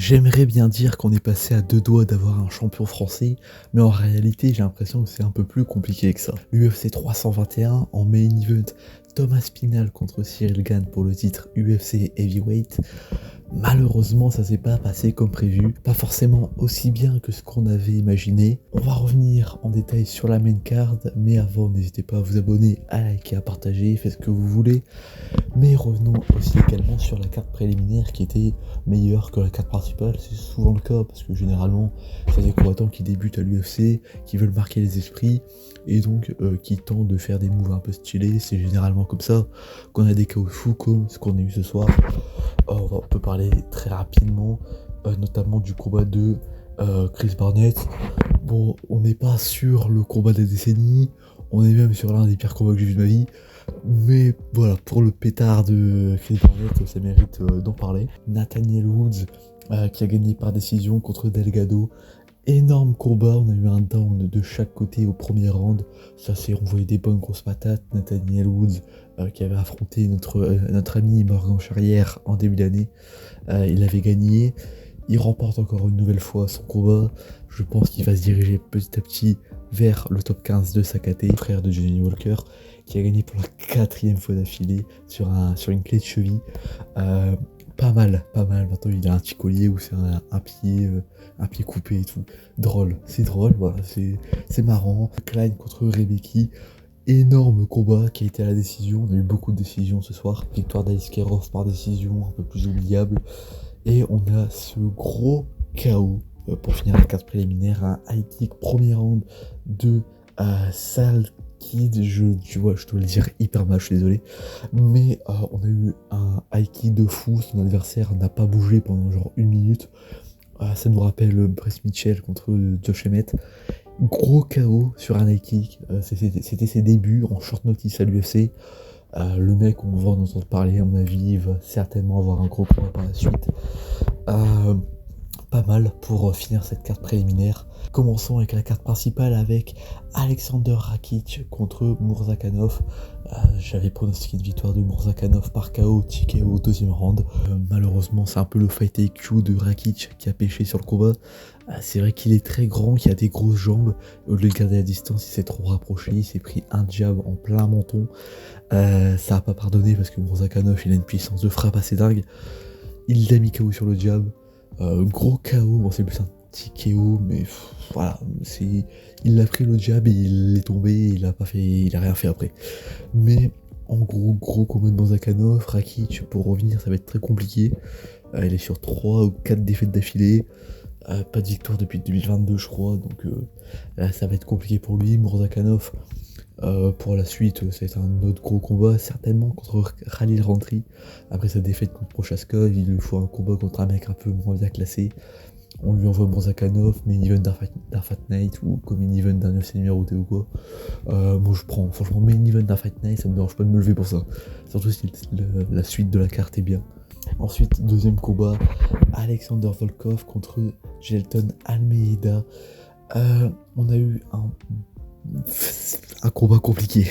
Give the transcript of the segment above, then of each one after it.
J'aimerais bien dire qu'on est passé à 2 doigts d'avoir un champion français, mais en réalité, j'ai l'impression que c'est un peu plus compliqué que ça. L'UFC 321 en main event, Thomas Spinal contre Cyril Gane pour le titre UFC Heavyweight. Malheureusement, ça s'est pas passé comme prévu, pas forcément aussi bien que ce qu'on avait imaginé. On va revenir en détail sur la main card, mais avant, n'hésitez pas à vous abonner, à liker, à partager, faites ce que vous voulez. Mais revenons aussi également sur la carte préliminaire qui était meilleure que la carte principale. C'est souvent le cas parce que généralement, c'est des combattants qui débutent à l'UFC, qui veulent marquer les esprits et donc qui tentent de faire des moves un peu stylés. C'est généralement comme ça qu'on a des chaos fous comme ce qu'on a eu ce soir. On peut parler très rapidement, notamment du combat de Chris Barnett. Bon, on n'est pas sur le combat des décennies, on est même sur l'un des pires combats que j'ai vu de ma vie. Mais voilà, pour le pétard de Chris Barnett, ça mérite d'en parler. Nathaniel Woods qui a gagné par décision contre Delgado. Énorme combat, on a eu un down de chaque côté au premier round. Ça s'est renvoyé des bonnes grosses patates. Nathaniel Woods qui avait affronté notre ami Morgan Charrière en début d'année. Il avait gagné. Il remporte encore une nouvelle fois son combat. Je pense qu'il va se diriger petit à petit vers le top 15 de Sakaté, frère de Johnny Walker, qui a gagné pour la 4e fois d'affilée sur une clé de cheville. Pas mal. Maintenant, il a un petit collier où c'est un pied coupé et tout. C'est drôle, voilà, c'est marrant. Klein contre Rebecki. Énorme combat qui a été à la décision. On a eu beaucoup de décisions ce soir. Victoire d'Aliskerov par décision, un peu plus oubliable. Et on a ce gros KO pour finir la carte préliminaire. Un high kick premier round de Sal Kid. Je dois le dire hyper mal, je suis désolé. Mais on a eu un high kick de fou. Son adversaire n'a pas bougé pendant genre 1 minute. Ça nous rappelle Bryce Mitchell contre Josh Emmett. Gros KO sur un high kick. C'était ses débuts en short notice à l'UFC. Le mec, on va en entendre parler, à mon avis, il va certainement avoir un gros combat par la suite. Pas mal pour finir cette carte préliminaire. Commençons avec la carte principale avec Alexander Rakic contre Murzakanov. J'avais pronostiqué une victoire de Murzakanov par KO, TKO au 2e round. Malheureusement, c'est un peu le fight IQ de Rakic qui a pêché sur le combat. C'est vrai qu'il est très grand, qu'il a des grosses jambes. Au lieu de garder la distance, il s'est trop rapproché, il s'est pris un jab en plein menton. Ça a pas pardonné parce que Murzakanov, il a une puissance de frappe assez dingue. Il l'a mis KO sur le jab. Gros KO, bon c'est plus un petit KO, mais voilà, il a pris le jab et il est tombé, il a rien fait après. Mais en gros combat de Murzakanov. Rakic, pour revenir, ça va être très compliqué. Il est sur 3 ou 4 défaites d'affilée. Pas de victoire depuis 2022 je crois, donc là ça va être compliqué pour lui. Murzakanov, pour la suite, ça va être un autre gros combat, certainement contre Khalil Rountree. Après sa défaite contre Prochaskov, il lui faut un combat contre un mec un peu moins bien classé. On lui envoie Murzakanov, main event d'un Fight Night ou comme main event d'un UFC numéroté ou quoi. Moi je prends, franchement, main event d'un Fight Night, ça me dérange pas de me lever pour ça. Surtout si la suite de la carte est bien. Ensuite, deuxième combat, Alexander Volkov contre Gelton Almeida. On a eu un combat compliqué.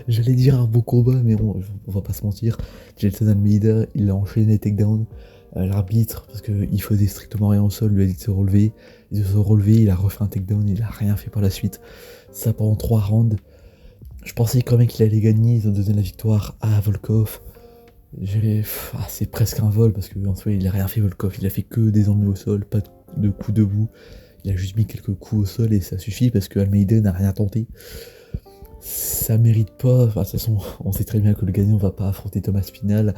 J'allais dire un beau combat, mais on va pas se mentir. Gelton Almeida, il a enchaîné les takedowns. L'arbitre, parce qu'il faisait strictement rien au sol, lui a dit de se relever. Il se relever, il a refait un takedown, il a rien fait par la suite. Ça pendant 3 rounds. Je pensais quand même qu'il allait gagner, ils ont donné la victoire à Volkov. C'est presque un vol parce qu'en soi il a rien fait Volkov, il a fait que des emmener au sol, pas de coups debout. Il a juste mis quelques coups au sol et ça suffit parce que Almeida n'a rien tenté. Ça mérite pas, de toute façon on sait très bien que le gagnant va pas affronter Thomas Spinal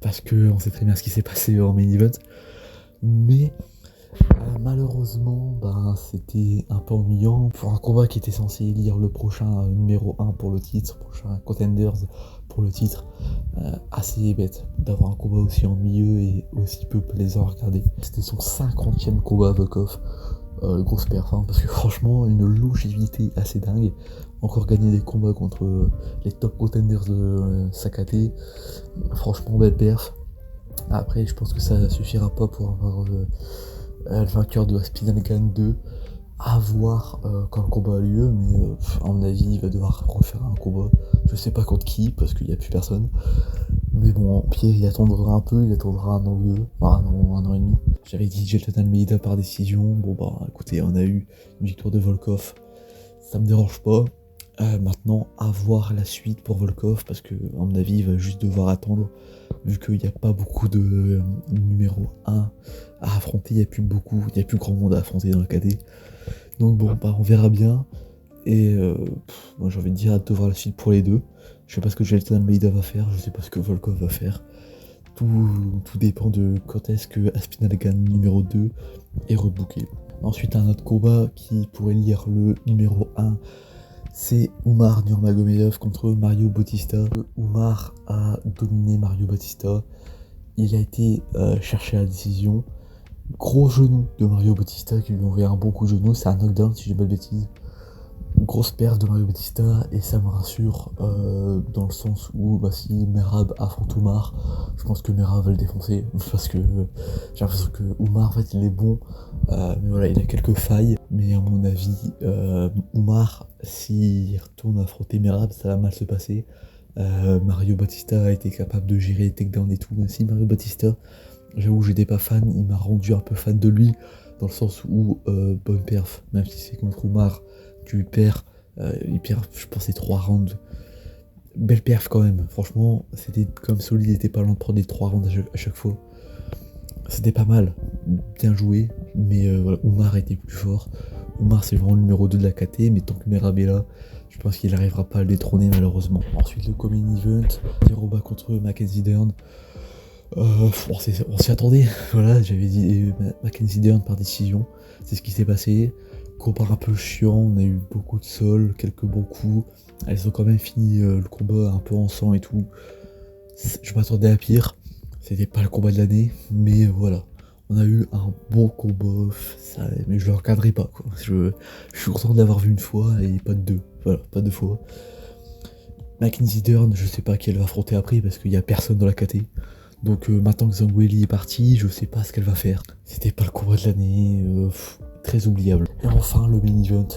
parce que on sait très bien ce qui s'est passé en main event. Mais malheureusement, c'était un peu ennuyant pour un combat qui était censé élire le prochain numéro 1 pour le titre, prochain contenders pour le titre. Assez bête d'avoir un combat aussi ennuyeux et aussi peu plaisant à regarder. C'était son 50e combat à Volkov. Grosse perf, parce que franchement, une longévité assez dingue. Encore gagner des combats contre les top contenders de Sakaté. Franchement, belle perf. Après, je pense que ça suffira pas pour avoir le vainqueur de Spinal Gane 2. À voir quand le combat a lieu, mais à mon avis, il va devoir refaire un combat. Je sais pas contre qui, parce qu'il n'y a plus personne. Mais bon, Pierre, il attendra un peu, il attendra un an ou deux, enfin un an et demi. J'avais dit Jailton Almeida par décision. Bon bah écoutez, on a eu une victoire de Volkov, ça me dérange pas. Maintenant, à voir la suite pour Volkov, parce que à mon avis, il va juste devoir attendre, vu qu'il n'y a pas beaucoup de numéro 1 à affronter, il n'y a plus grand monde à affronter dans le KD. Donc bon, bah on verra bien. Et moi j'ai envie de dire hâte de voir la suite pour les deux. Je sais pas ce que Jailton Almeida va faire, je sais pas ce que Volkov va faire. Tout dépend de quand est-ce que Aspinall gagne numéro 2 est rebooké. Ensuite, un autre combat qui pourrait lire le numéro 1, c'est Umar Nurmagomedov contre Mario Bautista. Umar a dominé Mario Bautista. Il a été cherché à la décision. Gros genou de Mario Bautista qui lui a envoyé un bon coup de genou. C'est un knockdown si je dis pas de bêtises. Grosse perte de Mario Bautista et ça me rassure dans le sens où si Merab affronte Umar, je pense que Merab va le défoncer parce que j'ai l'impression que Umar en fait il est bon, mais voilà il a quelques failles, mais à mon avis Umar s'il retourne affronter Merab ça va mal se passer. Mario Bautista a été capable de gérer les takedowns et tout, aussi Mario Bautista j'avoue j'étais pas fan, il m'a rendu un peu fan de lui dans le sens où bonne perf, même si c'est contre Umar tu perds, il perd, je pense, 3 rounds. Belle perf quand même, franchement, c'était comme solide, il était pas loin de prendre les 3 rounds à chaque fois. C'était pas mal, bien joué, mais voilà, Umar était plus fort. Umar c'est vraiment le numéro 2 de la KT, mais tant que Merab est là, je pense qu'il n'arrivera pas à le détrôner malheureusement. Ensuite le Common Event, Diroba contre Mackenzie Dern. On s'y attendait, voilà, j'avais dit Mackenzie Dern par décision, c'est ce qui s'est passé. Combat un peu chiant, on a eu beaucoup de sol, quelques bons coups. Elles ont quand même fini le combat un peu en sang et tout. Je m'attendais à pire, c'était pas le combat de l'année, mais voilà. On a eu un bon combat, mais je le recadrerai pas quoi. Je suis content de l'avoir vu une fois et pas de deux. Voilà, pas deux fois. Mackenzie Dern, je sais pas qui elle va affronter après parce qu'il y a personne dans la KT. Donc maintenant que Zhang est parti, je sais pas ce qu'elle va faire. C'était pas le combat de l'année, très oubliable. Et enfin le main event,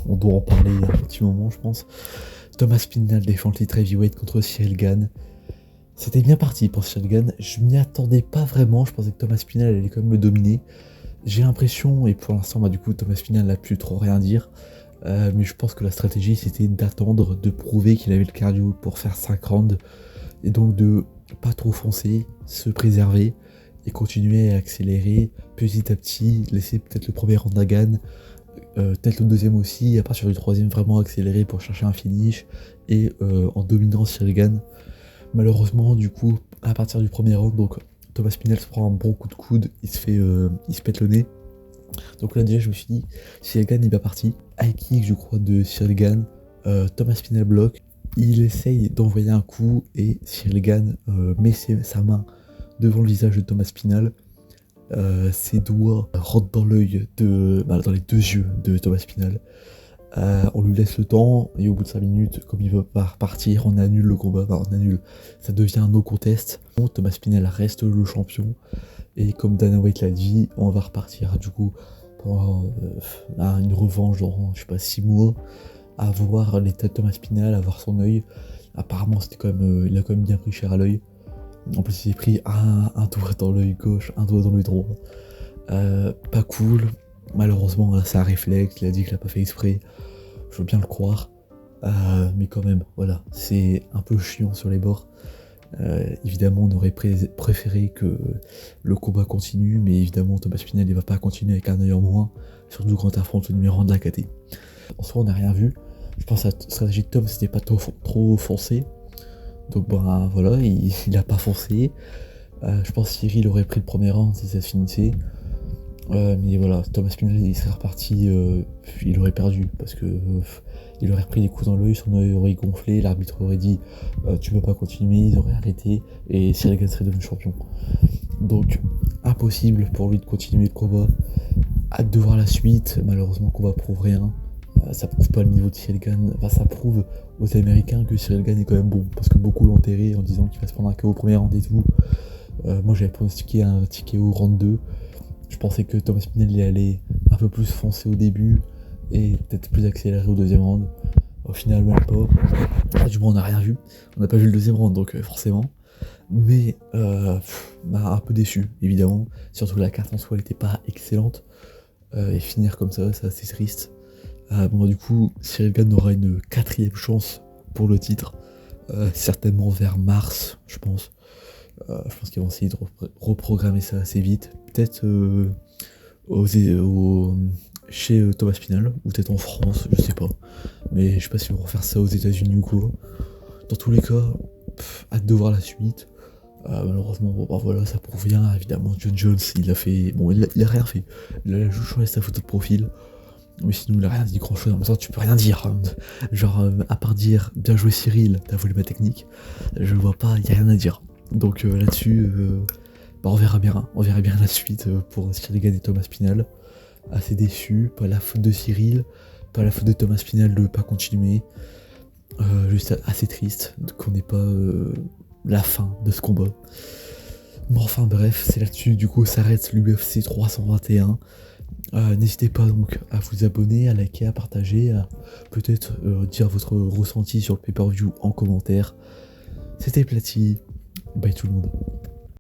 on doit en parler un petit moment je pense. Thomas Pinal défend le titre heavyweight contre Cyril Gane. C'était bien parti pour Cyril Gane, je m'y attendais pas vraiment, je pensais que Thomas Pinal allait quand même le dominer. J'ai l'impression, et pour l'instant du coup Thomas Pinal n'a plus trop rien dire, mais je pense que la stratégie c'était d'attendre, de prouver qu'il avait le cardio pour faire 5 rounds, et donc de pas trop foncer, se préserver et continuer à accélérer petit à petit, laisser peut-être le premier round à Gane, peut-être le deuxième aussi, et à partir du troisième vraiment accélérer pour chercher un finish et en dominant Cyril Gane. Malheureusement du coup à partir du premier round, donc Thomas Pinal se prend un bon coup de coude, il se pète le nez. Donc là déjà je me suis dit Cyril Gane est bien parti, high kick je crois de Cyril Gane, Thomas Pinal bloque. Il essaye d'envoyer un coup et Cyril Gane met sa main devant le visage de Thomas Pinal. Ses doigts rentrent dans l'œil dans les deux yeux de Thomas Pinal. On lui laisse le temps et au bout de 5 minutes, comme il veut pas repartir, on annule le combat, on annule. Ça devient un no contest. Thomas Pinal reste le champion et comme Dana White l'a dit, on va repartir du coup pour une revanche dans je sais pas 6 mois. À voir l'état de Thomas Pinal, à voir son œil. Apparemment c'était quand même, il a quand même bien pris cher à l'œil. En plus il s'est pris un doigt dans l'œil gauche, un doigt dans l'œil droit. Pas cool. Malheureusement là c'est un réflexe, il a dit qu'il a pas fait exprès. Je veux bien le croire. Mais quand même, voilà, c'est un peu chiant sur les bords. Évidemment on aurait préféré que le combat continue, mais évidemment Thomas Pinal il va pas continuer avec un œil en moins, surtout quand affronte le numéro 1 de la KT. En soi on n'a rien vu, je pense que la stratégie de Tom c'était pas trop foncé, donc voilà, il a pas foncé. Je pense que Cyril aurait pris le premier round si ça se finissait, mais voilà, Thomas Pinal il serait reparti, il aurait perdu parce que il aurait pris des coups dans l'œil, son œil aurait gonflé, l'arbitre aurait dit tu peux pas continuer, ils auraient arrêté et Cyril Gane serait devenu champion. Donc impossible pour lui de continuer le combat. Hâte de voir la suite, malheureusement le combat prouve rien. Ça prouve pas le niveau de Cyril Gane, ça prouve aux Américains que Cyril Gane est quand même bon, parce que beaucoup l'ont enterré en disant qu'il va se prendre un KO au premier round et tout. Moi j'avais pronostiqué un petit KO au round 2, je pensais que Thomas Pinal allait un peu plus foncer au début et peut-être plus accéléré au deuxième round. Au final même pas, du moins on n'a rien vu, on n'a pas vu le deuxième round donc forcément. Mais un peu déçu, évidemment. Surtout que la carte en soi, elle était pas excellente. Et finir comme ça, c'est assez triste. Du coup, Cyril Gane aura une quatrième chance pour le titre. Certainement vers mars, je pense. Je pense qu'ils vont essayer de reprogrammer ça assez vite. Peut-être chez Thomas Pinal, ou peut-être en France, je sais pas. Mais je sais pas s'ils vont refaire ça aux États-Unis ou quoi. Dans tous les cas, hâte de voir la suite. Malheureusement, voilà, ça prouve rien. Évidemment, John Jones, il a fait. Bon, il a rien fait. Il a juste changé sa photo de profil. Mais sinon, il a rien dit grand chose. En même temps, tu peux rien dire. Hein. Genre, à part dire bien joué Cyril, t'as volé ma technique, je vois pas, y a rien à dire. Donc là-dessus, on verra bien. On verra bien la suite pour Cyril Gane et Thomas Pinal. Assez déçu, pas la faute de Cyril, pas la faute de Thomas Pinal de pas continuer. Juste assez triste qu'on n'ait pas la fin de ce combat. Mais enfin bref, c'est là-dessus du coup s'arrête l'UFC 321. N'hésitez pas donc à vous abonner, à liker, à partager, à peut-être dire votre ressenti sur le pay-per-view en commentaire. C'était Platy, bye tout le monde.